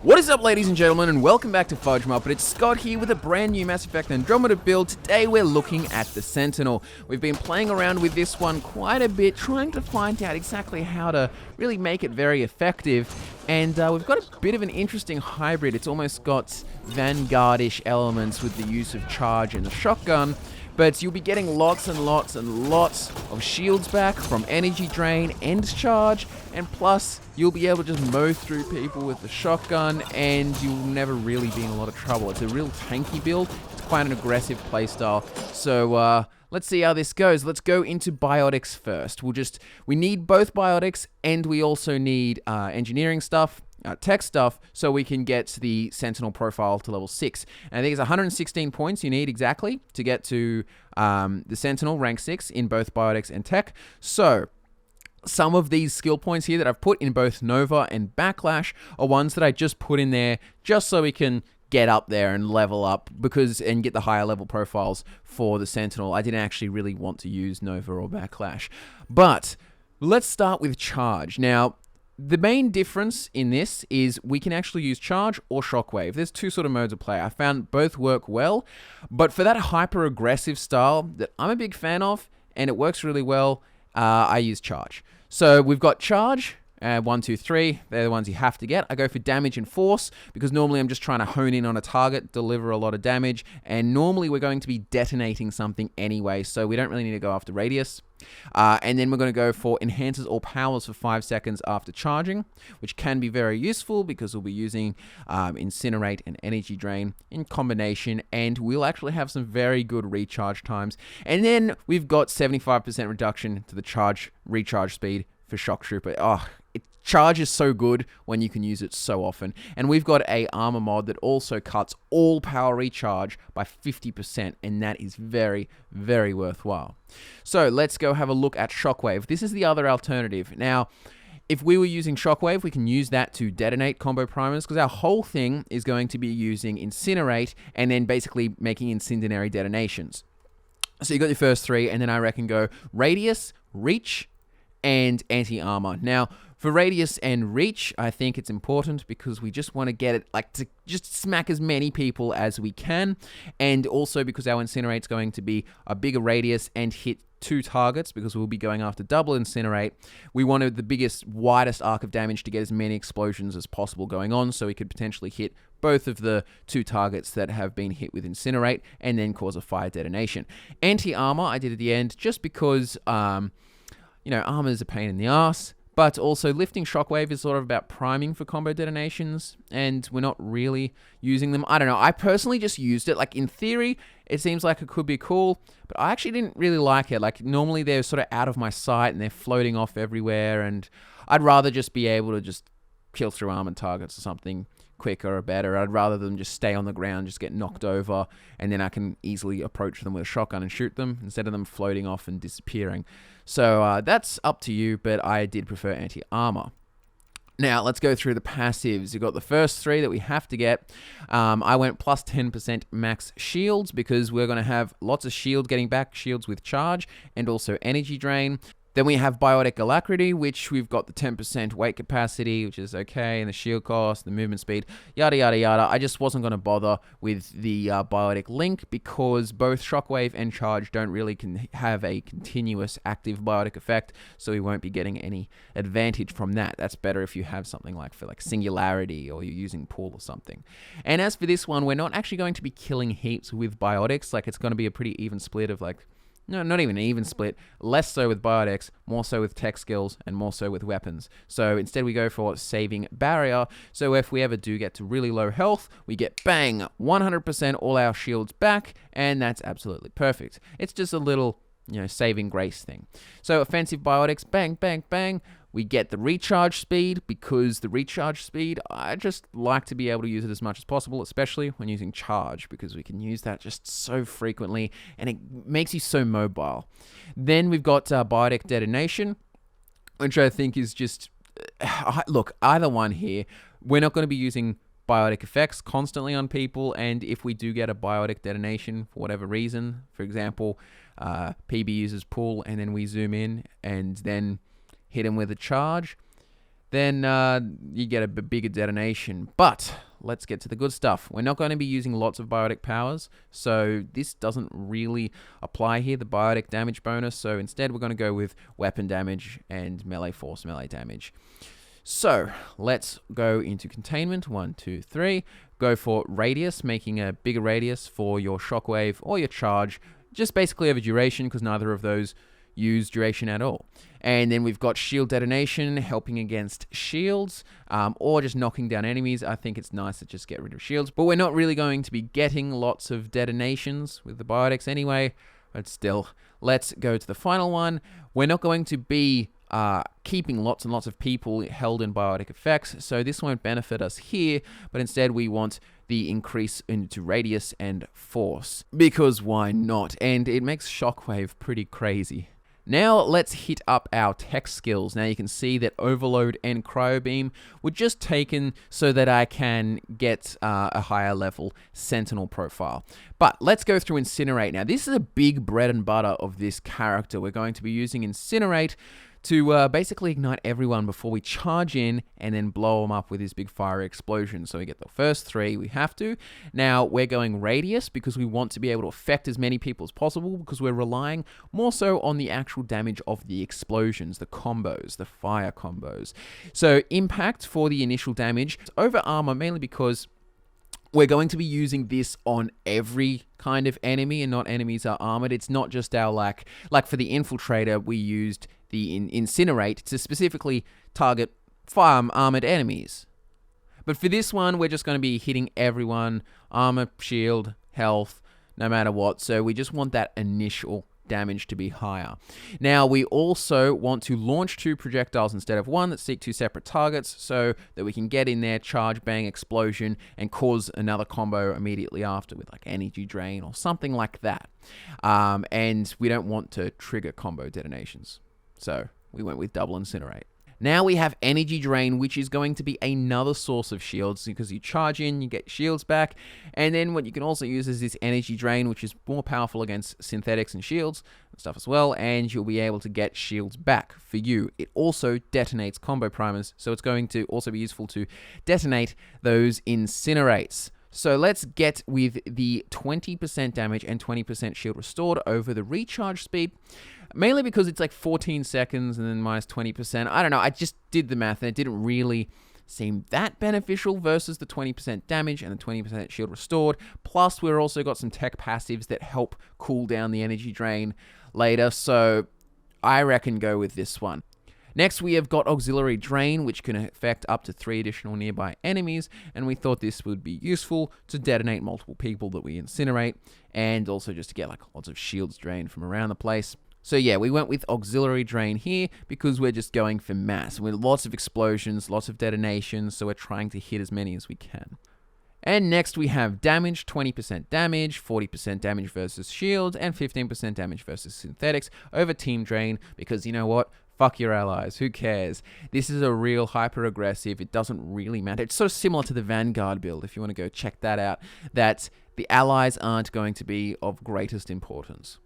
What is up, ladies and gentlemen, and welcome back to FudgeMuppet. It's Scott here with a brand new Mass Effect Andromeda build. Today we're looking at the Sentinel. We've been playing around with this one quite a bit, trying to find out exactly how to really make it very effective. And we've got a bit of an interesting hybrid. It's almost got Vanguard-ish elements with the use of charge and a shotgun. But you'll be getting lots and lots and lots of shields back from energy drain and charge, and plus you'll be able to just mow through people with the shotgun and you'll never really be in a lot of trouble. It's a real tanky build. It's quite an aggressive playstyle. So let's see how this goes. Let's go into biotics first. We need both biotics, and we also need engineering stuff, tech stuff, so we can get the Sentinel profile to level 6. And I think it's 116 points you need exactly to get to the Sentinel rank 6 in both biotics and tech. So some of these skill points here that I've put in both Nova and Backlash are ones that I just put in there just so we can get up there and level up and get the higher level profiles for the Sentinel. I didn't actually really want to use Nova or Backlash. But let's start with charge. Now, the main difference in this is we can actually use charge or shockwave. There's two sort of modes of play. I found both work well, but for that hyper-aggressive style that I'm a big fan of, and it works really well, I use charge. So we've got charge, 1, 2, 3, they're the ones you have to get. I go for damage and force, because normally I'm just trying to hone in on a target, deliver a lot of damage, and normally we're going to be detonating something anyway, so we don't really need to go after radius. And then we're going to go for enhances all powers for 5 seconds after charging, which can be very useful because we'll be using incinerate and energy drain in combination, and we'll actually have some very good recharge times. And then we've got 75% reduction to the charge recharge speed for Shock Trooper. Charge is so good when you can use it so often. And we've got a armor mod that also cuts all power recharge by 50%, and that is very, very worthwhile. So let's go have a look at Shockwave. This is the other alternative. Now, if we were using Shockwave, we can use that to detonate combo primers, because our whole thing is going to be using Incinerate and then basically making incendiary detonations. So you got your first three, and then I reckon go Radius, Reach, and Anti-Armor. Now, for Radius and Reach, I think it's important because we just want to get it, to just smack as many people as we can, and also because our Incinerate's going to be a bigger radius and hit 2 targets, because we'll be going after double Incinerate. We wanted the biggest, widest arc of damage to get as many explosions as possible going on, so we could potentially hit both of the 2 targets that have been hit with Incinerate, and then cause a fire detonation. Anti-Armor, I did at the end, just because, armor is a pain in the ass. But also, lifting Shockwave is sort of about priming for combo detonations, and we're not really using them. I don't know. I personally just used it. In theory, it seems like it could be cool, but I actually didn't really like it. Normally they're sort of out of my sight, and they're floating off everywhere, and I'd rather just be able to just kill through armored targets or something quicker or better. I'd rather them just stay on the ground, just get knocked over, and then I can easily approach them with a shotgun and shoot them, instead of them floating off and disappearing. So that's up to you, but I did prefer anti-armor. Now, let's go through the passives. You've got the first 3 that we have to get. I went plus 10% max shields, because we're going to have lots of shield getting back, shields with charge, and also energy drain. Then we have Biotic Alacrity, which we've got the 10% weight capacity, which is okay, and the shield cost, the movement speed, yada, yada, yada. I just wasn't going to bother with the Biotic Link, because both Shockwave and Charge don't really have a continuous active Biotic effect, so we won't be getting any advantage from that. That's better if you have something for Singularity, or you're using Pool or something. And as for this one, we're not actually going to be killing heaps with Biotics. It's going to be a pretty even split of no, not even an even split. Less so with biotics, more so with tech skills, and more so with weapons. So instead we go for saving barrier. So if we ever do get to really low health, we get bang, 100% all our shields back, and that's absolutely perfect. It's just a little, saving grace thing. So offensive biotics, bang, bang, bang. We get the recharge speed, because the recharge speed, I just like to be able to use it as much as possible, especially when using charge, because we can use that just so frequently, and it makes you so mobile. Then we've got biotic detonation, which I think is just, look, either one here. We're not going to be using biotic effects constantly on people, and if we do get a biotic detonation for whatever reason, for example, PB uses pull, and then we zoom in, and then hit him with a charge, then you get a bigger detonation. But let's get to the good stuff. We're not going to be using lots of biotic powers, so this doesn't really apply here, the biotic damage bonus. So instead, we're going to go with weapon damage and melee force melee damage. So let's go into containment. 1, 2, 3. Go for radius, making a bigger radius for your shockwave or your charge, just basically over duration, because neither of those use duration at all. And then we've got shield detonation, helping against shields, or just knocking down enemies. I think it's nice to just get rid of shields, but we're not really going to be getting lots of detonations with the biotics anyway. But still, let's go to the final one. We're not going to be keeping lots and lots of people held in biotic effects, so this won't benefit us here, but instead we want the increase into radius and force, because why not? And it makes shockwave pretty crazy. Now let's hit up our tech skills. Now you can see that overload and cryobeam were just taken so that I can get a higher level sentinel profile. But let's go through incinerate. Now this is a big bread and butter of this character. We're going to be using incinerate to basically ignite everyone before we charge in and then blow them up with this big fiery explosion. So we get the first 3, we have to. Now we're going radius because we want to be able to affect as many people as possible, because we're relying more so on the actual damage of the explosions, the combos, the fire combos. So impact for the initial damage. It's over armor mainly because we're going to be using this on every kind of enemy, and not enemies are armored. It's not just our like for the infiltrator, we used the incinerate to specifically target armored enemies. But for this one, we're just going to be hitting everyone, armor, shield, health, no matter what. So we just want that initial damage to be higher. Now we also want to launch 2 projectiles instead of 1 that seek 2 separate targets, so that we can get in there, charge, bang, explosion, and cause another combo immediately after with like energy drain or something like that. And we don't want to trigger combo detonations, so we went with double incinerate. Now we have energy drain, which is going to be another source of shields, because you charge in, you get shields back, and then what you can also use is this energy drain, which is more powerful against synthetics and shields and stuff as well, and you'll be able to get shields back for you. It also detonates combo primers, so it's going to also be useful to detonate those incinerates. So let's get with the 20% damage and 20% shield restored over the recharge speed. Mainly because it's like 14 seconds and then minus 20%. I don't know, I just did the math and it didn't really seem that beneficial versus the 20% damage and the 20% shield restored. Plus, we've also got some tech passives that help cool down the energy drain later, so I reckon go with this one. Next, we have got Auxiliary Drain, which can affect up to 3 additional nearby enemies, and we thought this would be useful to detonate multiple people that we incinerate, and also just to get like lots of shields drained from around the place. So yeah, we went with Auxiliary Drain here because we're just going for mass. With lots of explosions, lots of detonations, so we're trying to hit as many as we can. And next we have damage, 20% damage, 40% damage versus shields, and 15% damage versus synthetics over Team Drain, because you know what? Fuck your allies, who cares? This is a real hyper-aggressive, it doesn't really matter. It's sort of similar to the Vanguard build, if you want to go check that out, that the allies aren't going to be of greatest importance.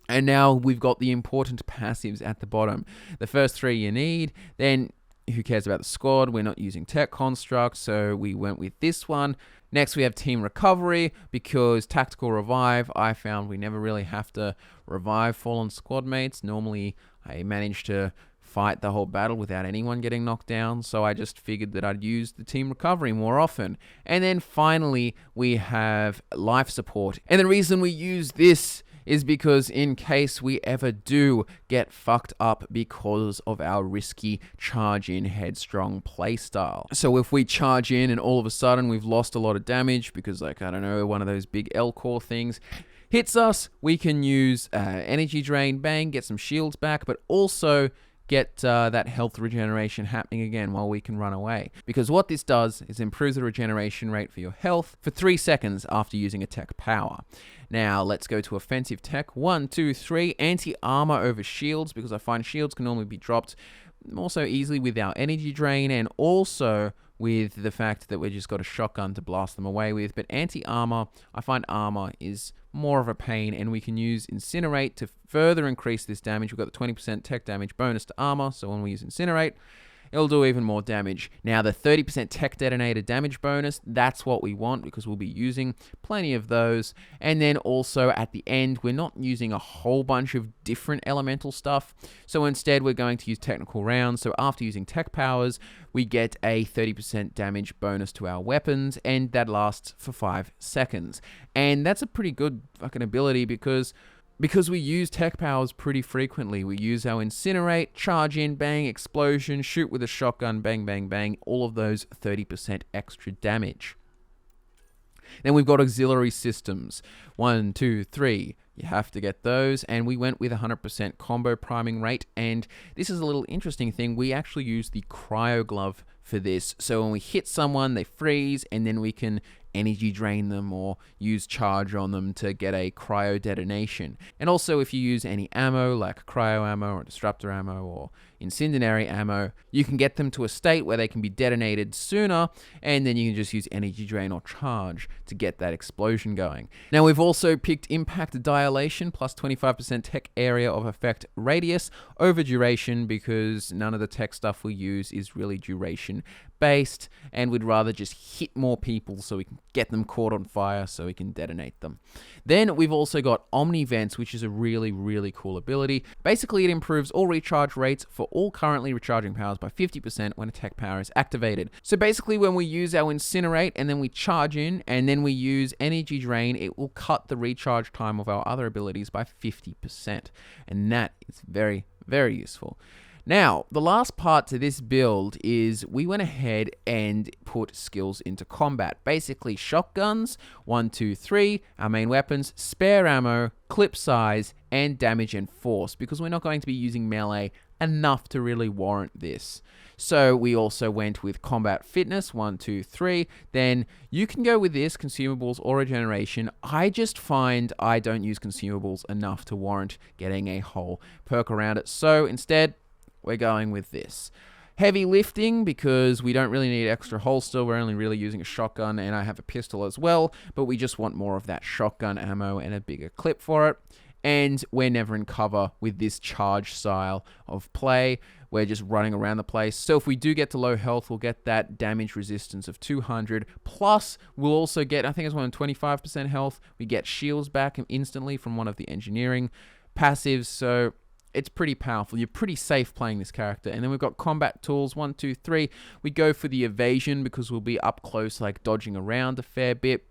And now we've got the important passives at the bottom. The first 3 you need, then who cares about the squad? We're not using tech construct, so we went with this one. Next we have team recovery, because tactical revive, I found we never really have to revive fallen squad mates. Normally I manage to fight the whole battle without anyone getting knocked down, so I just figured that I'd use the team recovery more often. And then finally we have life support, and the reason we use this is because in case we ever do get fucked up because of our risky charge-in headstrong playstyle. So if we charge in and all of a sudden we've lost a lot of damage because, like, I don't know, one of those big L-core things hits us, we can use energy drain, bang, get some shields back, but also get that health regeneration happening again while we can run away. Because what this does is improves the regeneration rate for your health for 3 seconds after using a tech power. Now, let's go to offensive tech. 1, 2, 3, anti-armor over shields, because I find shields can normally be dropped more so easily with our energy drain, and also with the fact that we just got a shotgun to blast them away with. But anti-armor, I find armor is more of a pain, and we can use incinerate to further increase this damage. We've got the 20% tech damage bonus to armor, so when we use incinerate, it'll do even more damage. Now, the 30% tech detonator damage bonus, that's what we want because we'll be using plenty of those. And then also at the end, we're not using a whole bunch of different elemental stuff. So instead, we're going to use technical rounds. So after using tech powers, we get a 30% damage bonus to our weapons, and that lasts for 5 seconds. And that's a pretty good fucking ability because we use tech powers pretty frequently. We use our incinerate, charge in, bang, explosion, shoot with a shotgun, bang, bang, bang, all of those 30% extra damage. Then we've got auxiliary systems. 1, 2, 3. You have to get those, and we went with 100% combo priming rate, and this is a little interesting thing. We actually use the cryo glove for this. So when we hit someone, they freeze, and then we can energy drain them or use charge on them to get a cryo detonation. And also if you use any ammo like cryo ammo or disruptor ammo or incendiary ammo, you can get them to a state where they can be detonated sooner, and then you can just use energy drain or charge to get that explosion going. Now we've also picked impact dilation plus 25% tech area of effect radius over duration because none of the tech stuff we use is really duration based, and we'd rather just hit more people so we can get them caught on fire so we can detonate them. Then we've also got Omni Vents, which is a really, really cool ability. Basically, it improves all recharge rates for all currently recharging powers by 50% when a tech power is activated. So basically, when we use our Incinerate and then we charge in and then we use Energy Drain, it will cut the recharge time of our other abilities by 50%. And that is very, very useful. Now, the last part to this build is we went ahead and put skills into combat. Basically, shotguns, 1, 2, 3, our main weapons, spare ammo, clip size, and damage and force, because we're not going to be using melee enough to really warrant this. So we also went with combat fitness, 1, 2, 3. Then you can go with this, consumables or regeneration. I just find I don't use consumables enough to warrant getting a whole perk around it. So instead, we're going with this. Heavy lifting, because we don't really need extra holster. We're only really using a shotgun, and I have a pistol as well, but we just want more of that shotgun ammo and a bigger clip for it. And we're never in cover with this charge style of play. We're just running around the place. So if we do get to low health, we'll get that damage resistance of 200. Plus, we'll also get, I think it's 25% health. We get shields back instantly from one of the engineering passives. So it's pretty powerful. You're pretty safe playing this character. And then we've got combat tools, 1, 2, 3. We go for the evasion because we'll be up close, like dodging around a fair bit.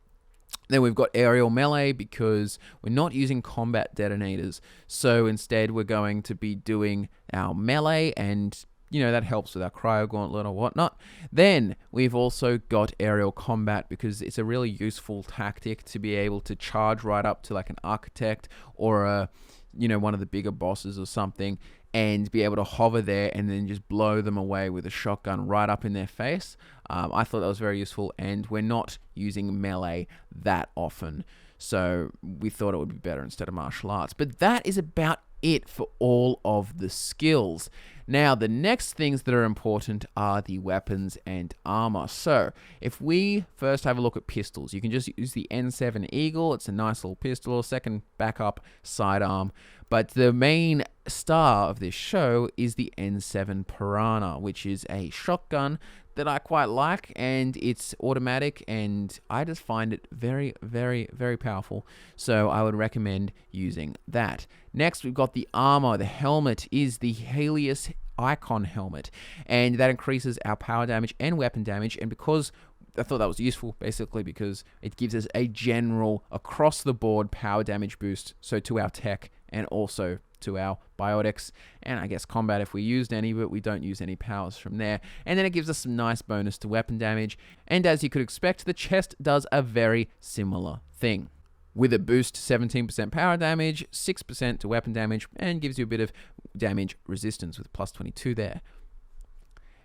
Then we've got aerial melee because we're not using combat detonators. So instead we're going to be doing our melee, and that helps with our cryo gauntlet or whatnot. Then we've also got aerial combat because it's a really useful tactic to be able to charge right up to like an architect or a one of the bigger bosses or something, and be able to hover there and then just blow them away with a shotgun right up in their face. I thought that was very useful, and we're not using melee that often, so we thought it would be better instead of martial arts. But that is about it for all of the skills. Now, the next things that are important are the weapons and armor. So, if we first have a look at pistols, you can just use the N7 Eagle. It's a nice little pistol, second backup sidearm. But the main star of this show is the N7 Piranha, which is a shotgun that I quite like, and it's automatic, and I just find it very, very, very powerful. So I would recommend using that. Next, we've got the armor. The helmet is the Helios Icon helmet, and that increases our power damage and weapon damage. And because I thought that was useful, basically because it gives us a general across the board power damage boost, so to our tech and also to our biotics, and I guess combat if we used any, but we don't use any powers from there. And then it gives us some nice bonus to weapon damage, and as you could expect, the chest does a very similar thing, with a boost 17% power damage, 6% to weapon damage, and gives you a bit of damage resistance with plus 22 there.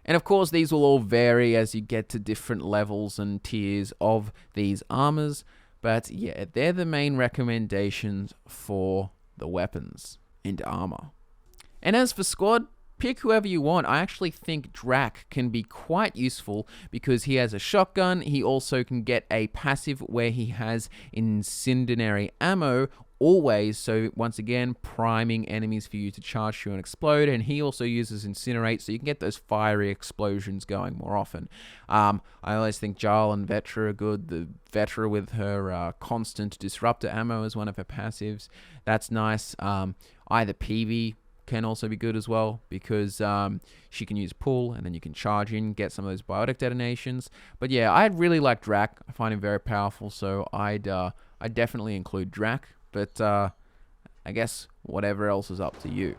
And of course, these will all vary as you get to different levels and tiers of these armors, but yeah, they're the main recommendations for the weapons and armor. And as for squad, pick whoever you want. I actually think Drac can be quite useful because he has a shotgun. He also can get a passive where he has incendiary ammo always, so once again priming enemies for you to charge through and explode, and he also uses incinerate, so you can get those fiery explosions going more often. I always think Jarl and Vetra are good. The Vetra with her constant disruptor ammo is one of her passives. That's nice. Either Peavy can also be good as well because she can use pull and then you can charge in, get some of those biotic detonations. But yeah, I really like Drac. I find him very powerful, so I'd definitely include Drac. But I guess whatever else is up to you.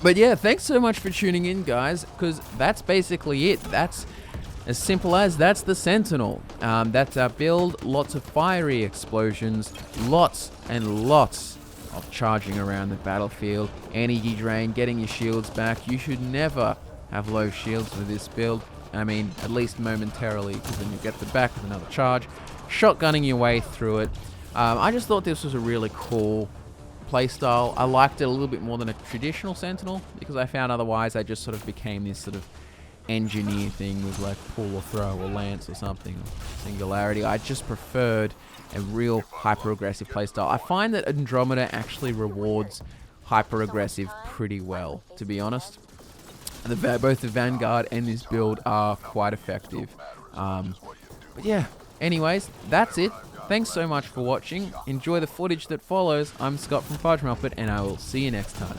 But yeah, thanks so much for tuning in, guys, because that's basically it. That's as simple as that's the Sentinel. That's our build. Lots of fiery explosions. Lots and lots of charging around the battlefield. Energy drain, getting your shields back. You should never have low shields with this build. I mean, at least momentarily, because then you get the back with another charge. Shotgunning your way through it. I just thought this was a really cool playstyle. I liked it a little bit more than a traditional Sentinel because I found otherwise I just sort of became this sort of engineer thing with like pull or throw or lance or something, or singularity. I just preferred a real hyper-aggressive playstyle. I find that Andromeda actually rewards hyper-aggressive pretty well, to be honest. Both the Vanguard and this build are quite effective. But yeah, anyways, that's it. Thanks so much for watching. Enjoy the footage that follows. I'm Scott from FudgeMuppet, and I will see you next time.